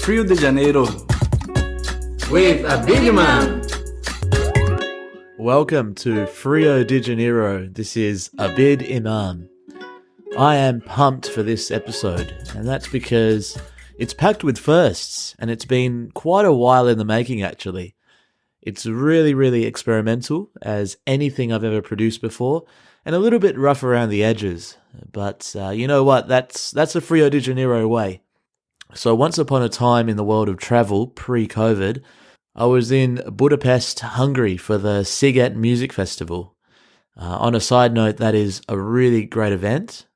Freo de Janeiro with a big man. Welcome to Freo de Janeiro. This is Abid Imam. I am pumped for this episode, and that's because it's packed with firsts, and it's been quite a while in the making actually. It's really experimental as anything I've ever produced before, and a little bit rough around the edges. But you know what? That's the Freo de Janeiro way. So once upon a time in the world of travel, pre-COVID, I was in Budapest, Hungary for the Sziget music festival. On a side note, that is a really great event,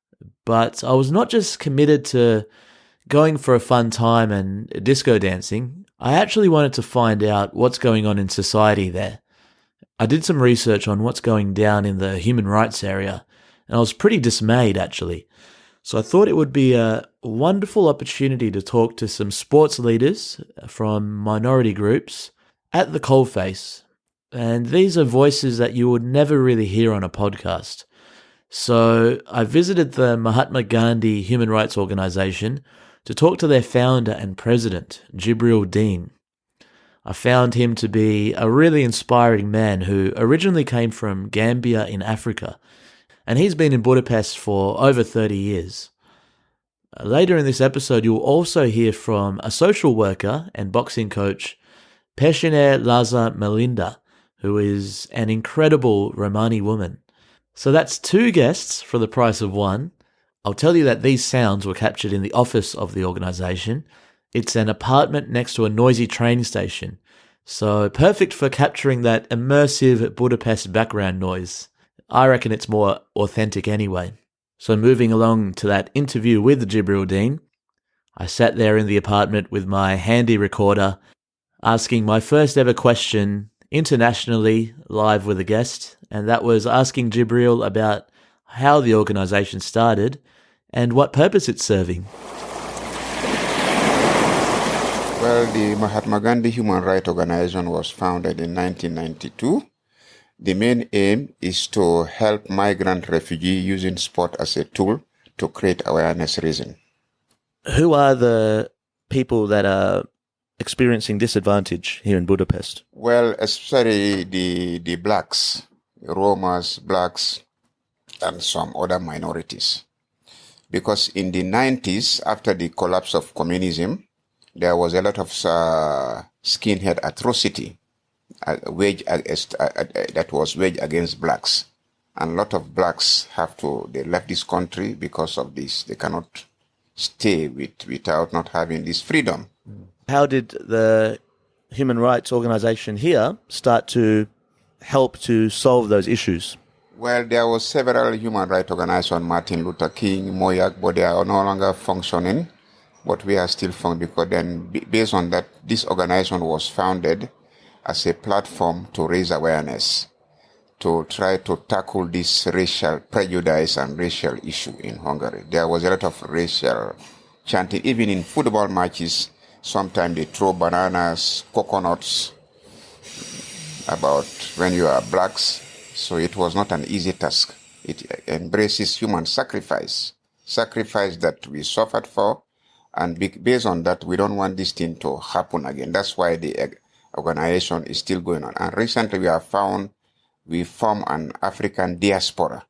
but I was not just committed to going for a fun time and disco dancing. I actually wanted to find out what's going on in society there. I did some research on what's going down in the human rights area, and I was pretty dismayed actually. So I thought it would be a wonderful opportunity to talk to some sports leaders from minority groups at the coalface. And these are voices that you would never really hear on a podcast. So I visited the Mahatma Gandhi Human Rights Organization to talk to their founder and president, Gibril Deen. I found him to be a really inspiring man who originally came from Gambia in Africa, and he's been in Budapest for over 30 years. Later in this episode, you'll also hear from a social worker and boxing coach, Peșine Laza Melinda, who is an incredible Romani woman. So that's two guests for the price of one. I'll tell you that these sounds were captured in the office of the organisation. It's an apartment next to a noisy train station, so perfect for capturing that immersive Budapest background noise. I reckon it's more authentic anyway. So moving along to that interview with Gibril Deen, I sat there in the apartment with my handy recorder, asking my first ever question internationally live with a guest, and that was asking Gibril about how the organisation started and what purpose it's serving. Well, the Mahatma Gandhi Human Rights Organization was founded in 1992. The main aim is to help migrant refugees using sport as a tool to create awareness raising. Who are the people that are experiencing disadvantage here in Budapest? Well, especially the blacks, Romas, blacks, and some other minorities. Because in the 90s, after the collapse of communism, there was a lot of skinhead atrocity that was waged against blacks. And a lot of blacks they left this country because of this. They cannot stay without not having this freedom. How did the human rights organization here start to help to solve those issues? Well, there were several human rights organizations, Martin Luther King, Moyak, but they are no longer functioning. But we are still functioning because then, based on that, this organization was founded as a platform to raise awareness, to try to tackle this racial prejudice and racial issue in Hungary. There was a lot of racial chanting, even in football matches. Sometimes they throw bananas, coconuts about when you are blacks. So it was not an easy task. It embraces human sacrifice that we suffered for. And based on that, we don't want this thing to happen again. That's why the organization is still going on. And recently we formed an African diaspora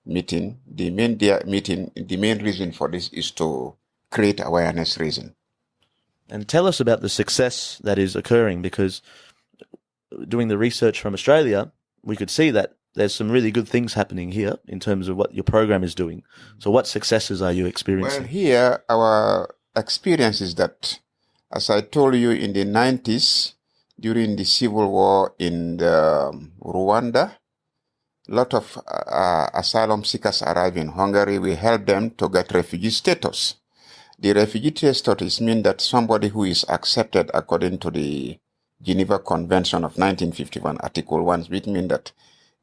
meeting. The main reason for this is to create awareness raising. And tell us about the success that is occurring, because doing the research from Australia, we could see that there's some really good things happening here in terms of what your program is doing. So what successes are you experiencing? Well, here, our experience is that, as I told you, in the 90s, during the civil war in Rwanda, a lot of asylum seekers arrived in Hungary. We helped them to get refugee status. The refugee status means that somebody who is accepted according to the Geneva Convention of 1951, Article 1, which means that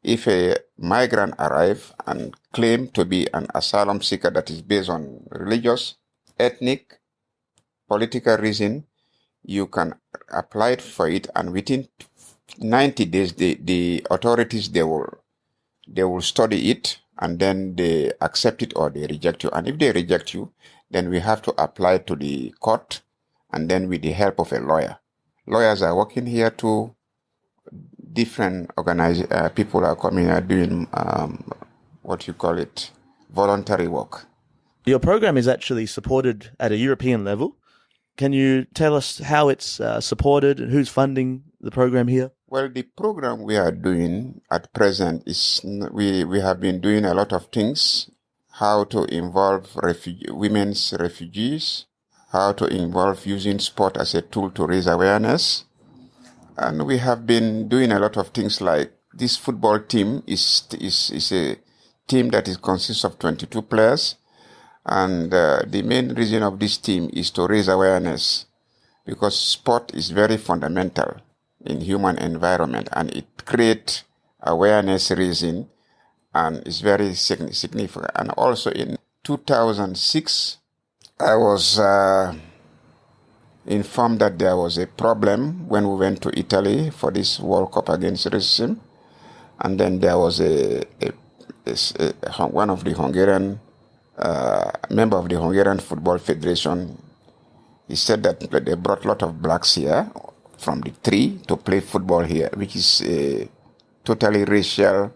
if a migrant arrives and claims to be an asylum seeker that is based on religious, ethnic, political reason, you can apply for it, and within 90 days, the authorities, they will study it, and then they accept it or they reject you. And if they reject you, then we have to apply to the court, and then with the help of a lawyer. Lawyers are working here too. Different people are coming and doing voluntary work. Your program is actually supported at a European level. Can you tell us how it's supported and who's funding the program here? Well, the program we are doing at present is we have been doing a lot of things. How to involve women's refugees, how to involve using sport as a tool to raise awareness. And we have been doing a lot of things like this football team is a team that consists of 22 players. And the main reason of this team is to raise awareness because sport is very fundamental in human environment and it creates awareness raising and is very significant. And also in 2006, I was informed that there was a problem when we went to Italy for this World Cup against racism. And then there was one of the Hungarian member of the Hungarian Football Federation. He said that they brought a lot of blacks here from the tree to play football here, which is a totally racial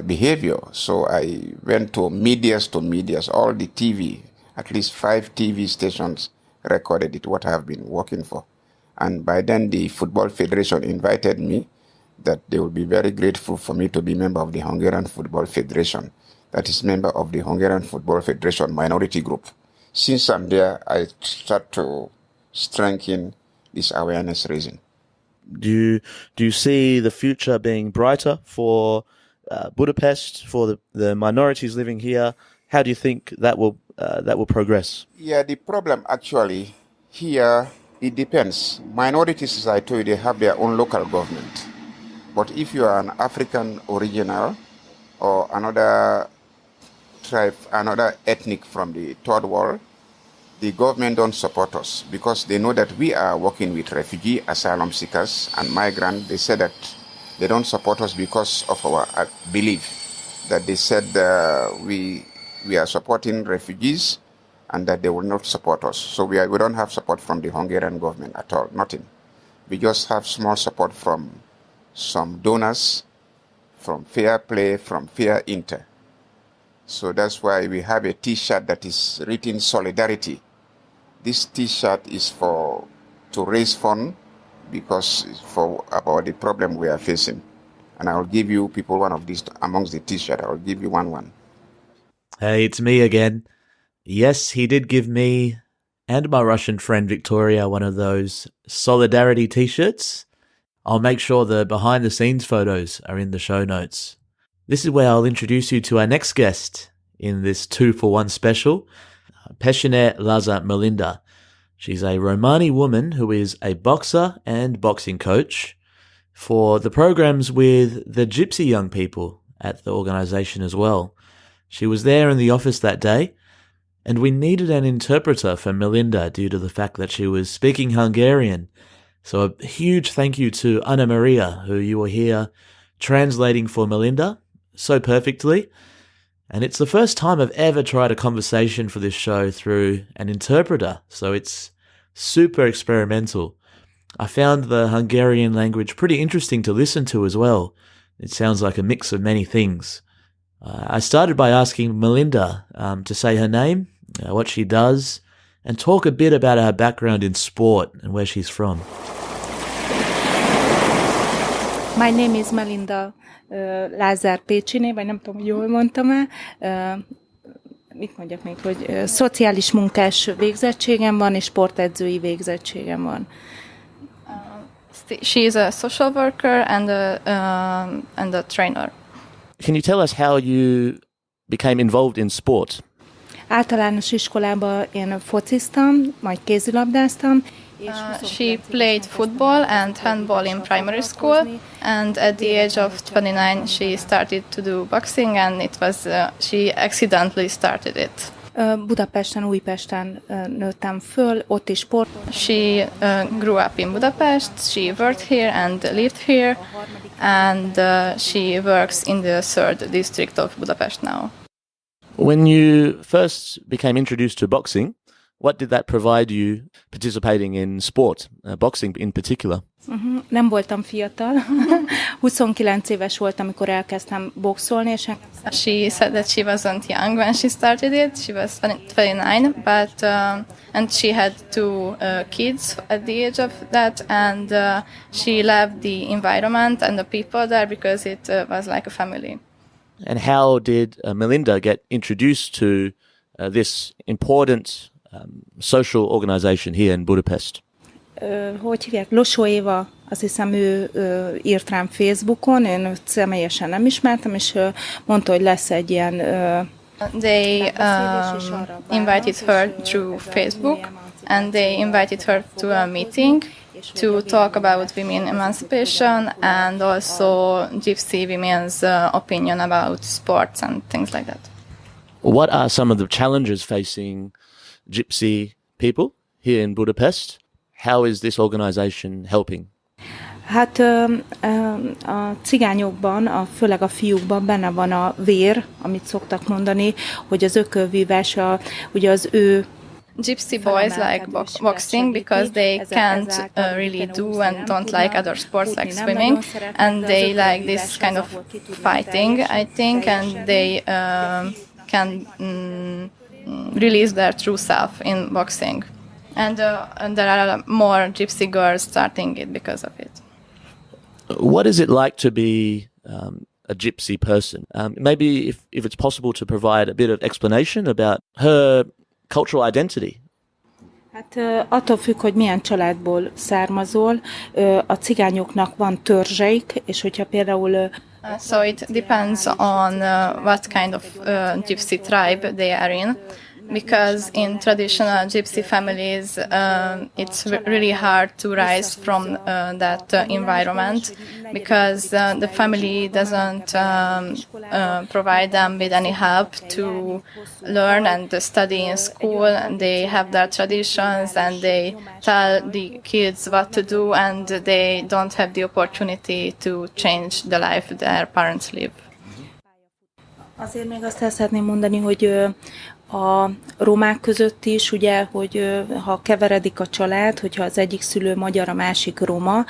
behavior. So I went to medias, all the TV, at least 5 TV stations recorded it, what I have been working for. And by then the Football Federation invited me that they would be very grateful for me to be member of the Hungarian Football Federation. That is member of the Hungarian Football Federation minority group. Since I'm there, I start to strengthen this awareness raising. Do you see the future being brighter for Budapest, for the minorities living here? How do you think that will progress? Yeah, the problem actually here, it depends. Minorities, as I told you, they have their own local government. But if you are an African original or another tribe, another ethnic from the third world, the government don't support us because they know that we are working with refugee, asylum seekers and migrants. They said that they don't support us because of our belief that they said we are supporting refugees and that they will not support us. So we don't have support from the Hungarian government at all, nothing. We just have small support from some donors, from Fair Play, from Fair Inter. So that's why we have a T-shirt that is written Solidarity. This T-shirt is to raise funds about the problem we are facing. And I will give you people one of these amongst the T-shirt. I will give you one. Hey, it's me again. Yes, he did give me and my Russian friend Victoria one of those Solidarity T-shirts. I'll make sure the behind-the-scenes photos are in the show notes. This is where I'll introduce you to our next guest in this 2-for-1 special, Peșine Laza Melinda. She's a Romani woman who is a boxer and boxing coach for the programs with the Gypsy young people at the organisation as well. She was there in the office that day, and we needed an interpreter for Melinda due to the fact that she was speaking Hungarian. So a huge thank you to Anna Maria, who you will hear translating for Melinda so perfectly. And it's the first time I've ever tried a conversation for this show through an interpreter, so it's super experimental. I found the Hungarian language pretty interesting to listen to as well. It sounds like a mix of many things. I started by asking Melinda to say her name, what she does, and talk a bit about her background in sport and where she's from. My name is Melinda Lázár Pécsiné, vagy nem tudom, jól mondtam-e. Mit mondjak még, hogy szociális munkás végzettségem van, és sportedzői végzettségem van. She is a social worker and a trainer. Can you tell us how you became involved in sport? Általános iskolában én fociztam, majd kézilabdáztam. She played football and handball in primary school, and at the age of 29 she started to do boxing, and she accidentally started it. Budapesten, Újpesten nőttem föl, ott is sportoltam. She grew up in Budapest, she worked here and lived here, and she works in the 3rd district of Budapest now. When you first became introduced to boxing, What did that provide you participating in sport, boxing in particular? Nem voltam fiatal. 29 éves voltam, amikor elkezdtem boxolni, és She said that she wasn't young when she started it. She was 29, but and she had two kids at the age of that, and she loved the environment and the people there because it was like a family. And how did Melinda get introduced to this important social organization here in Budapest? Hogy hívják? Losó Éva, azt hiszem ő írt rám Facebookon, én őt személyesen nem ismertem, és mondta, hogy lesz egy ilyen They invited her through Facebook, and they invited her to a meeting to talk about women emancipation and also gypsy women's opinion about sports and things like that. What are some of the challenges facing gypsy people here in Budapest? How is this organization helping? Hát a cigányokban, főleg a fiúkban benne van a vér, amit szoktak mondani, hogy az ökölvívás, ugye az ő Gypsy boys like boxing because they can't really do and don't like other sports like swimming, and they like this kind of fighting, I think, and they can release their true self in boxing. And there are more gypsy girls starting it because of it. What is it like to be a gypsy person? Maybe if it's possible to provide a bit of explanation about her cultural identity. Hát attól függ, hogy milyen családból származol. A cigányoknak van törzseik, és hogyha például So it depends on what kind of gypsy tribe they are in. Because in traditional gypsy families, it's really hard to rise from that environment because the family doesn't provide them with any help to learn and study in school. And they have their traditions and they tell the kids what to do, and they don't have the opportunity to change the life their parents live. Azért még azt el szeretném mondani, hogy a romák között is, ugye, hogy ha keveredik a család, hogyha az egyik szülő magyar, a másik roma.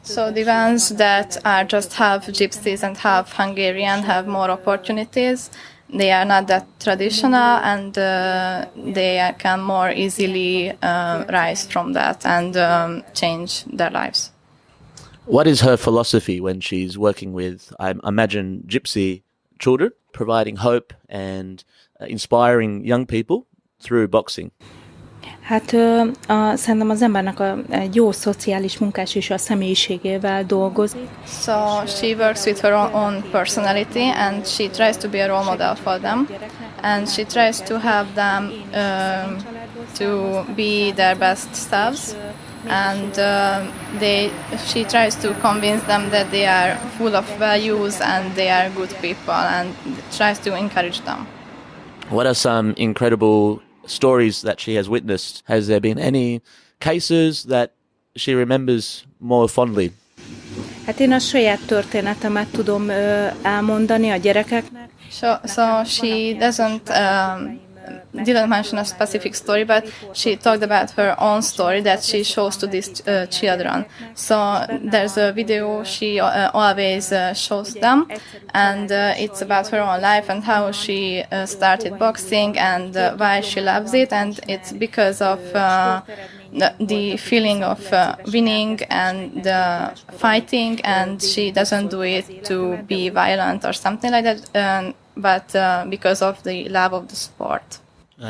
So the ones that are just half gypsies and half Hungarian have more opportunities. They are not that traditional, and they can more easily rise from that and change their lives. What is her philosophy when she's working with, I imagine, gypsy children, providing hope and inspiring young people through boxing? Hát szerintem az embernek egy jó szociális munkás is a személyiségével dolgozik. So she works with her own personality, and she tries to be a role model for them, and she tries to help them to be their best selves, and she tries to convince them that they are full of values and they are good people, and tries to encourage them. What are some incredible stories that she has witnessed? Has there been any cases that she remembers more fondly? Hát én a saját történetemet tudom elmondani a gyerekeknek. So she didn't mention a specific story, but she talked about her own story that she shows to these children. So there's a video she always shows them, and it's about her own life and how she started boxing and why she loves it, and it's because of the feeling of winning and fighting, and she doesn't do it to be violent or something like that, but because of the love of the sport.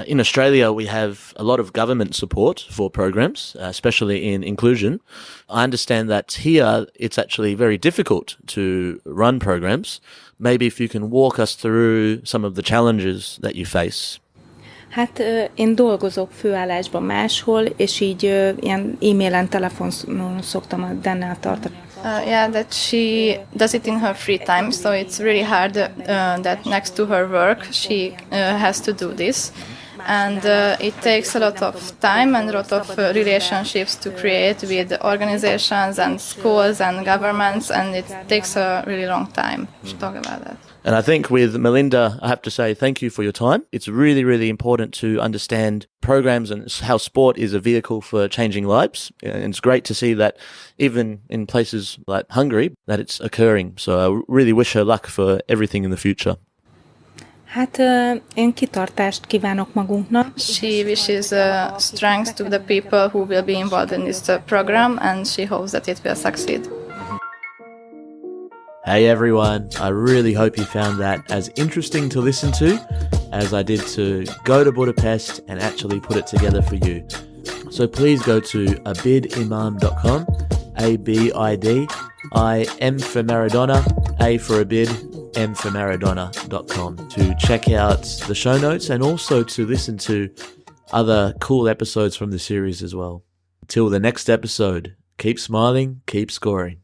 In Australia, we have a lot of government support for programs, especially in inclusion. I understand that here it's actually very difficult to run programs. Maybe if you can walk us through some of the challenges that you face. Hát én dolgozok főállásban máshol, és így ilyen e-mailen, telefonon szoktam a Dennel tartani. Yeah, that she does it in her free time, so it's really hard that next to her work she has to do this. And it takes a lot of time and a lot of relationships to create with organizations and schools and governments, and it takes a really long time to talk about that. And I think with Melinda, I have to say thank you for your time. It's really, really important to understand programs and how sport is a vehicle for changing lives. And it's great to see that even in places like Hungary, that it's occurring. So I really wish her luck for everything in the future. Hát én kitartást kívánok magunknak. She wishes strength to the people who will be involved in this program, and she hopes that it will succeed. Hey everyone, I really hope you found that as interesting to listen to as I did to go to Budapest and actually put it together for you. So please go to abidimam.com, A-B-I-D-I-M for Maradona, A for Abid, M for Maradona.com to check out the show notes and also to listen to other cool episodes from the series as well. Till the next episode, keep smiling, keep scoring.